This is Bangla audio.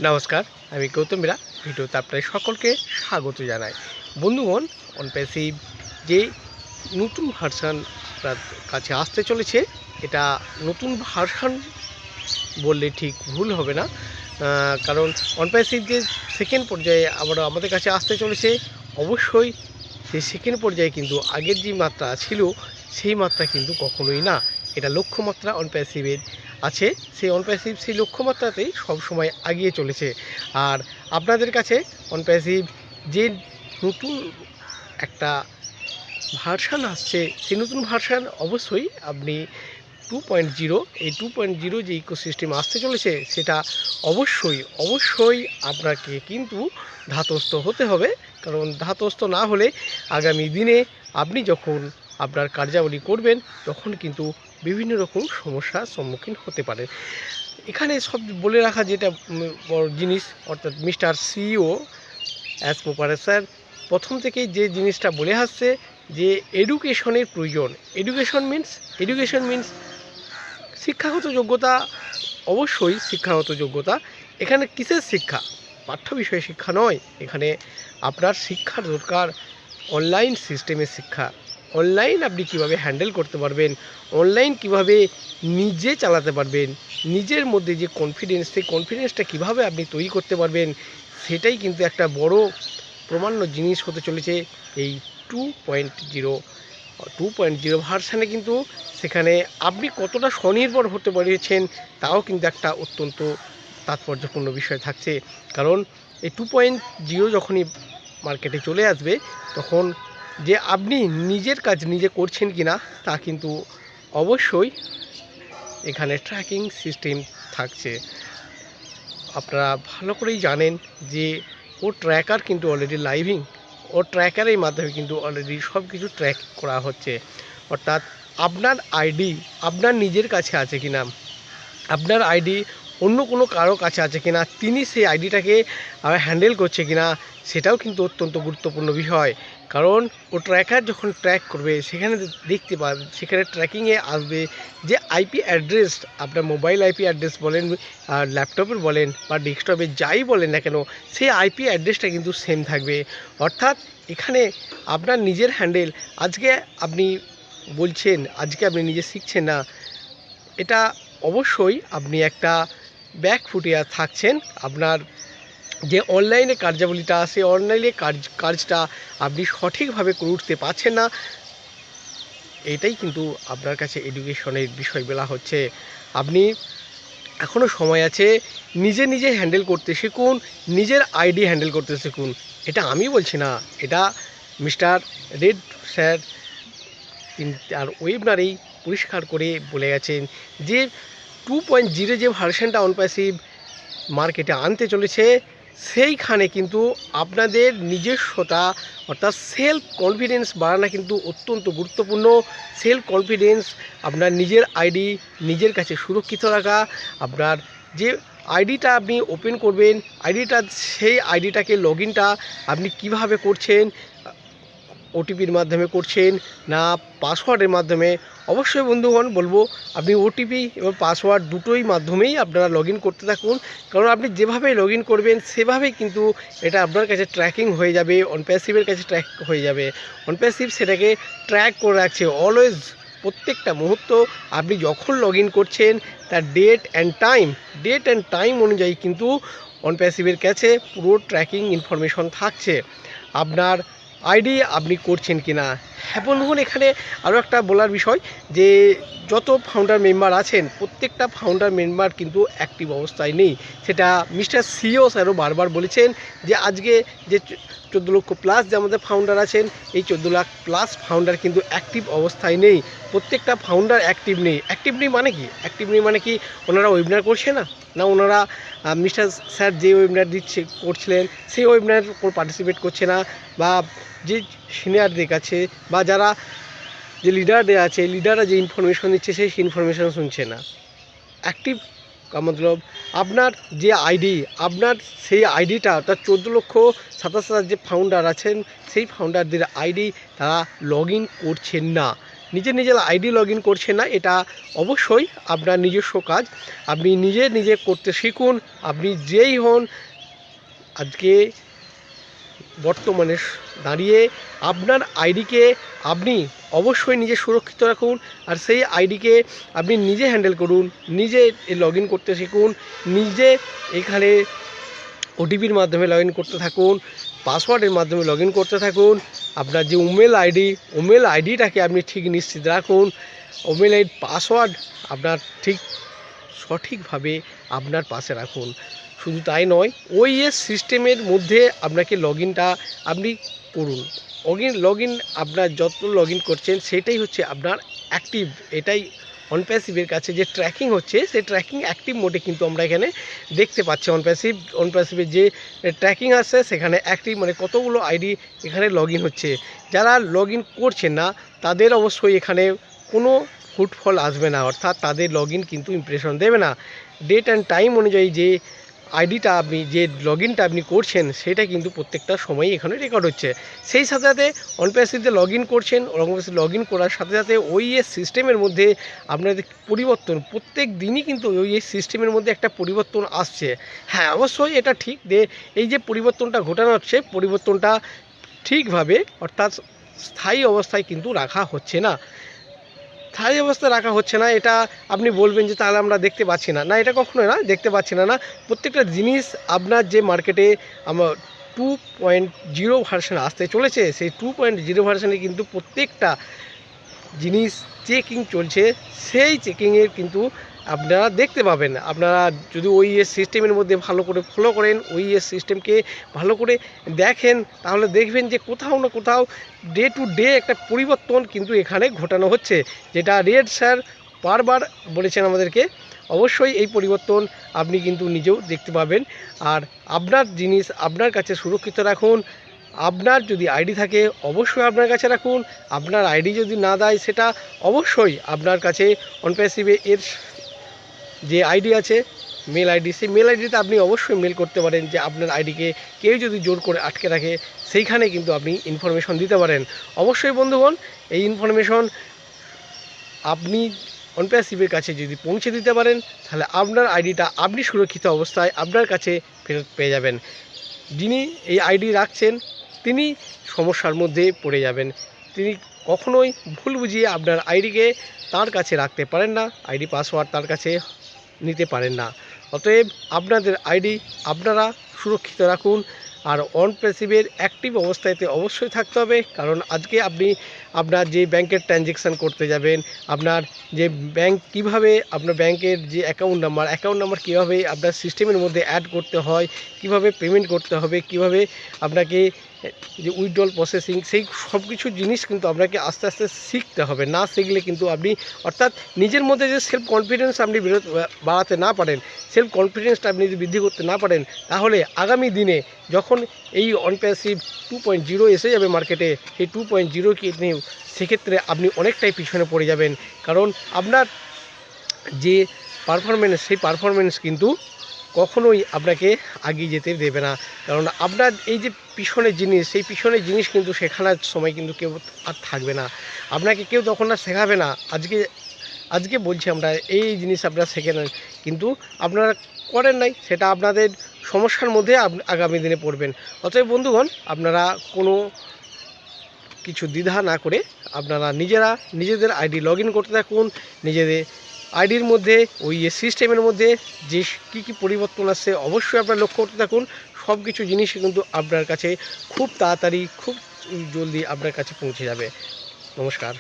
নমস্কার, আমি গৌতম মীরা। ভিডিওতে আপনাদের সকলকে স্বাগত জানাই। বন্ধুগণ, অনপ্যাসিভ যে নতুন ভার্সান আপনার কাছে আসতে চলেছে, এটা নতুন ভার্সান বললে ঠিক ভুল হবে না, কারণ অনপ্যাসিভ যে সেকেন্ড পর্যায়ে আমাদের কাছে আসতে চলেছে, অবশ্যই সেই সেকেন্ড পর্যায়ে কিন্তু আগের যে মাত্রা ছিল সেই মাত্রা কিন্তু কখনোই না। এটা লক্ষ্যমাত্রা অনপ্যাসিভের আছে, সেই অনপ্যাসিভ সেই লক্ষ্যমাত্রাতেই সবসময় এগিয়ে চলেছে। আর আপনাদের কাছে অনপ্যাসিভ যে নতুন একটা ভার্সান আসছে, সেই নতুন ভার্সান অবশ্যই আপনি 2.0, এই 2.0 যে ইকোসিস্টেম আসতে চলেছে, সেটা অবশ্যই আপনাকে কিন্তু ধাতস্থ হতে হবে। কারণ ধাতস্থ না হলে আগামী দিনে আপনি যখন আপনার কার্যাবলী করবেন, তখন কিন্তু বিভিন্ন রকম সমস্যার সম্মুখীন হতে পারেন। এখানে সব বলে রাখা যেটা বড় জিনিস, অর্থাৎ mister CEO as proper sir প্রথম থেকেই যে জিনিসটা বলে আসছে যে এডুকেশনের প্রয়োজন। এডুকেশন মিন্স শিক্ষাগত যোগ্যতা। অবশ্যই শিক্ষাগত যোগ্যতা। এখানে কিসের শিক্ষা? পাঠ্য বিষয়ে শিক্ষা নয়, এখানে আপনার শিক্ষার দরকার অনলাইন সিস্টেমের শিক্ষা। অনলাইন আপনি কিভাবে হ্যান্ডেল করতে পারবেন, অনলাইন কিভাবে নিজে চালাতে পারবেন, নিজের মধ্যে যে কনফিডেন্স, সেই কনফিডেন্সটা কীভাবে আপনি তৈরি করতে পারবেন, সেটাই কিন্তু একটা বড় প্রমাণ্য জিনিস হতে চলেছে এই 2.0 ভার্সানে। কিন্তু সেখানে আপনি কতটা স্বনির্ভর হতে পেরেছেন তাও কিন্তু একটা অত্যন্ত তাৎপর্যপূর্ণ বিষয় থাকছে। কারণ এই 2.0 যখনই মার্কেটে চলে আসবে, তখন যে আপনি নিজের কাজ নিজে করছেন কিনা তা কিন্তু অবশ্যই এখানে ট্র্যাকিং সিস্টেম থাকছে। আপনারা ভালো করেই জানেন যে ট্র্যাকার কিন্তু অলরেডি লাইভিং, ট্র্যাকারের মাধ্যমে কিন্তু অলরেডি সব কিছু ট্র্যাক করা হচ্ছে। অর্থাৎ আপনার আইডি আপনার নিজের কাছে আছে কিনা, আপনার আইডি অন্য কোনো কারো কাছে আছে কিনা, তিনি সেই আইডিটাকে হ্যান্ডেল করছে কিনা, সেটাও কিন্তু অত্যন্ত গুরুত্বপূর্ণ বিষয়। কারণ ট্র্যাকার যখন ট্র্যাক করবে, সেখানে দেখতে পাবে, সেখানে ট্র্যাকিংয়ে আসবে যে আইপি অ্যাড্রেস, আপনার মোবাইল আইপি অ্যাড্রেস বলেন, আর ল্যাপটপের বলেন বা ডেস্কটপে যাই বলেন না কেন, সেই আইপি অ্যাড্রেসটা কিন্তু সেম থাকবে। অর্থাৎ এখানে আপনার নিজের হ্যান্ডেল, আজকে আপনি বলছেন, আজকে আপনি নিজে শিখছেন না, এটা অবশ্যই আপনি একটা ব্যাক ফুটিয়ে থাকছেন। আপনার যে অনলাইনে কার্যাবলীটা, সেই অনলাইনে কাজটা আপনি সঠিকভাবে করে উঠতে পারছেন না, এটাই কিন্তু আপনার কাছে এডুকেশনের বিষয় বলা হচ্ছে। আপনি এখনও সময় আছে, নিজে হ্যান্ডেল করতে শিখুন, নিজের আইডি হ্যান্ডেল করতে শিখুন। এটা আমি বলছি না, এটা মিস্টার রেড স্যার তিনি তার ওয়েবনারেই পরিষ্কার করে বলে গেছেন যে 2.0 যে ভার্সনটা অনপ্যাসিভ মার্কেটে আনতে চলেছে, সেইখানে কিন্তু আপনাদের নিজস্বতা, অর্থাৎ সেলফ কনফিডেন্স বাড়ানো কিন্তু অত্যন্ত গুরুত্বপূর্ণ। সেলফ কনফিডেন্স, আপনার নিজের আইডি নিজের কাছে সুরক্ষিত রাখা, আপনার যে আইডিটা আপনি ওপেন করবেন, সেই আইডিটাকে লগ ইনটা আপনি কীভাবে করছেন, ওটিপির মাধ্যমে করছেন না পাসওয়ার্ডের মাধ্যমে। অবশ্যই বন্ধুগণ বলবো, আপনি ওটিপি এবং পাসওয়ার্ড দুটোই মাধ্যমেই আপনারা লগ ইন করতে থাকুন। কারণ আপনি যেভাবে লগ ইন করবেন সেভাবেই কিন্তু এটা আপনার কাছে ট্র্যাকিং হয়ে যাবে, অনপ্যাসিভের কাছে ট্র্যাক হয়ে যাবে। অনপ্যাসিভ সেটাকে ট্র্যাক করে রাখছে অলওয়েজ, প্রত্যেকটা মুহূর্ত আপনি যখন লগ ইন করছেন তার ডেট অ্যান্ড টাইম অনুযায়ী কিন্তু অনপ্যাসিভের কাছে পুরো ট্র্যাকিং ইনফরমেশন থাকছে আপনার আইডি আপনি করছেন কি না। হ্যাঁ বন্ধুগণ, এখানে আরও একটা বলার বিষয় যে যত ফাউন্ডার মেম্বার আছেন, প্রত্যেকটা ফাউন্ডার মেম্বার কিন্তু অ্যাক্টিভ অবস্থায় নেই। সেটা মিস্টার সিও স্যারও বারবার বলেছেন যে আজকে যে 14 লক্ষ প্লাস যে আমাদের ফাউন্ডার আছেন, এই 14 লাখ প্লাস ফাউন্ডার কিন্তু অ্যাক্টিভ অবস্থায় নেই। প্রত্যেকটা ফাউন্ডার অ্যাক্টিভ নেই মানে কি ওনারা ওয়েবিনার করছে না, ওনারা মিস্টার স্যার যে ওয়েবিনার করছিলেন সেই ওয়েবিনার পার্টিসিপেট করছে না, বা যে সিনিয়রদের কাছে বা যারা যে লিডারদের আছে, লিডাররা যে ইনফরমেশন দিচ্ছে সেই ইনফরমেশন শুনছে না। অ্যাক্টিভ মতলব আপনার যে আইডি, আপনার সেই আইডিটা, অর্থাৎ 14,27,000 যে ফাউন্ডার আছেন, সেই ফাউন্ডারদের আইডি তারা লগ ইন করছেন না। নিজের আইডি লগ ইন করছেন না, এটা অবশ্যই আপনার নিজস্ব কাজ। আপনি নিজে করতে শিখুন। আপনি যেই হন, আজকে বর্তমানে দাঁড়িয়ে আপনার আইডিকে আপনি অবশ্যই নিজে সুরক্ষিত রাখুন, আর সেই আইডিকে আপনি নিজে হ্যান্ডেল করুন, নিজে লগ ইন করতে শিখুন, নিজে এখানে ওটিপির মাধ্যমে লগ ইন করতে থাকুন, পাসওয়ার্ডের মাধ্যমে লগ ইন করতে থাকুন। আপনার যে ইমেল আইডিটাকে আপনি ঠিক নিশ্চিত রাখুন, ইমেল আইডি পাসওয়ার্ড আপনার ঠিক সঠিকভাবে আপনার পাশে রাখুন। শুধু তাই নয়, ওইএস সিস্টেমের মধ্যে আপনাকে লগ ইনটা আপনি করুন। লগ ইন আপনার যত লগ ইন করছেন সেটাই হচ্ছে আপনার অ্যাক্টিভ। এটাই অনপ্যাসিভের কাছে যে ট্র্যাকিং হচ্ছে, সেই ট্র্যাকিং অ্যাক্টিভ মোডে কিন্তু আমরা এখানে দেখতে পাচ্ছি। অনপ্যাসিভের যে ট্র্যাকিং আসছে সেখানে অ্যাক্টিভ মানে কতগুলো আইডি এখানে লগ ইন হচ্ছে। যারা লগ ইন করছেন না তাদের অবশ্যই এখানে কোনো ফুটফল আসবে না, অর্থাৎ তাদের লগ ইন কিন্তু ইমপ্রেশন দেবে না। ডেট অ্যান্ড টাইম অনুযায়ী যে আইডিটা আপনি যে লগ ইনটা আপনি করছেন সেটা কিন্তু প্রত্যেকটা সময়ই এখানে রেকর্ড হচ্ছে। সেই সাথে সাথে অনপ্যাসিভে লগ ইন করছেন, অনপ্যাসিভ লগ ইন করার সাথে সাথে ওইএস সিস্টেমের মধ্যে আপনাদের পরিবর্তন প্রত্যেক দিনই কিন্তু ওইএস সিস্টেমের মধ্যে একটা পরিবর্তন আসছে। হ্যাঁ, অবশ্যই এটা ঠিক যে এই যে পরিবর্তনটা ঘটানো হচ্ছে, পরিবর্তনটা ঠিকভাবে অর্থাৎ স্থায়ী অবস্থায় কিন্তু রাখা হচ্ছে না। স্থায়ী অবস্থায় রাখা হচ্ছে না, এটা আপনি বলবেন যে তাহলে আমরা দেখতে পাচ্ছি না। না, এটা কখনোই না, দেখতে পাচ্ছি না। প্রত্যেকটা জিনিস আপনার যে মার্কেটে আমার 2.0 ভার্সন আসতে চলেছে, সেই 2.0 ভার্সনে কিন্তু প্রত্যেকটা জিনিস চেকিং চলছে। সেই চেকিংয়ের কিন্তু আপনারা দেখতে পাবেন। আপনারা যদি ওইএস সিস্টেমের মধ্যে ভালো করে ফলো করেন, ওইএস সিস্টেমকে ভালো করে দেখেন, তাহলে দেখবেন যে কোথাও না কোথাও ডে টু ডে একটা পরিবর্তন কিন্তু এখানে ঘটানো হচ্ছে, যেটা রেড স্যার বারবার বলেছেন আমাদেরকে। অবশ্যই এই পরিবর্তন আপনি কিন্তু নিজেও দেখতে পাবেন। আর আপনার জিনিস আপনার কাছে সুরক্ষিত রাখুন। আপনার যদি আইডি থাকে অবশ্যই আপনার কাছে রাখুন। আপনার আইডি যদি না দেয় সেটা অবশ্যই আপনার কাছে অনপ্যাসিভে এর যে আইডি আছে মেল আইডি, সেই মেল আইডিতে আপনি অবশ্যই মেল করতে পারেন যে আপনার আইডিকে কেউ যদি জোর করে আটকে রাখে সেইখানে কিন্তু আপনি ইনফরমেশন দিতে পারেন। অবশ্যই বন্ধুগণ, এই ইনফরমেশন আপনি অনপ্যাসিভের কাছে যদি পৌঁছে দিতে পারেন তাহলে আপনার আইডিটা আপনি সুরক্ষিত অবস্থায় আপনার কাছে ফেরত পেয়ে যাবেন। যিনি এই আইডি রাখছেন তিনি সমস্যার মধ্যে পড়ে যাবেন। তিনি কখনোই ভুল বুঝিয়ে আপনার আইডিকে তার কাছে রাখতে পারেন না, আইডি পাসওয়ার্ড তার কাছে নিতে পারেন না। অতএব আপনাদের আইডি আপনারা সুরক্ষিত রাখুন। আর অনপ্যাসিভের অ্যাক্টিভ অবস্থাতে অবশ্যই থাকতে হবে, কারণ আজকে আপনি আপনার যে ব্যাংকের ট্রানজ্যাকশান করতে যাবেন, আপনার যে ব্যাংক কিভাবে আপনার ব্যাংকের যে অ্যাকাউন্ট নাম্বার কীভাবে আপনার সিস্টেমের মধ্যে অ্যাড করতে হয়, কিভাবে পেমেন্ট করতে হবে, কিভাবে আপনাকে যে উইথড্রল প্রসেসিং, সেই সব কিছু জিনিস কিন্তু আপনাকে আস্তে আস্তে শিখতে হবে। না শিখলে কিন্তু আপনি অর্থাৎ নিজের মধ্যে যে সেলফ কনফিডেন্স আপনি বাড়াতে না পারেন, সেলফ কনফিডেন্সটা আপনি যদি বৃদ্ধি করতে না পারেন, তাহলে আগামী দিনে যখন এই অনপ্যাসিভ 2.0 এসে যাবে মার্কেটে, সেই 2.0 কি নিয়ে সেক্ষেত্রে আপনি অনেকটাই পিছনে পড়ে যাবেন। কারণ আপনার যে পারফরমেন্স, সেই পারফরমেন্স কিন্তু কখনোই আপনাকে এগিয়ে যেতে দেবে না। কারণ আপনার এই যে পিছনের জিনিস, সেই পিছনের জিনিস কিন্তু শেখানোর সময় কিন্তু কেউ আর থাকবে না, আপনাকে কেউ তখন আর শেখাবে না। আজকে বলছি আমরা এই জিনিস আপনারা শেখে নেন, কিন্তু আপনারা করেন নাই, সেটা আপনাদের সমস্যার মধ্যে আগামী দিনে পড়বেন। অতএব বন্ধুগণ, আপনারা কোনো কিছু দ্বিধা না করে আপনারা নিজেদের আইডি লগ ইন করতে থাকুন। নিজেদের আইডির মধ্যে ওই সিস্টেমের মধ্যে যে কী পরিবর্তন আসছে অবশ্যই আপনারা লক্ষ্য করতে থাকুন। সব কিছু জিনিসই কিন্তু আপনার কাছে খুব তাড়াতাড়ি খুব জলদি আপনার কাছে পৌঁছে যাবে। নমস্কার।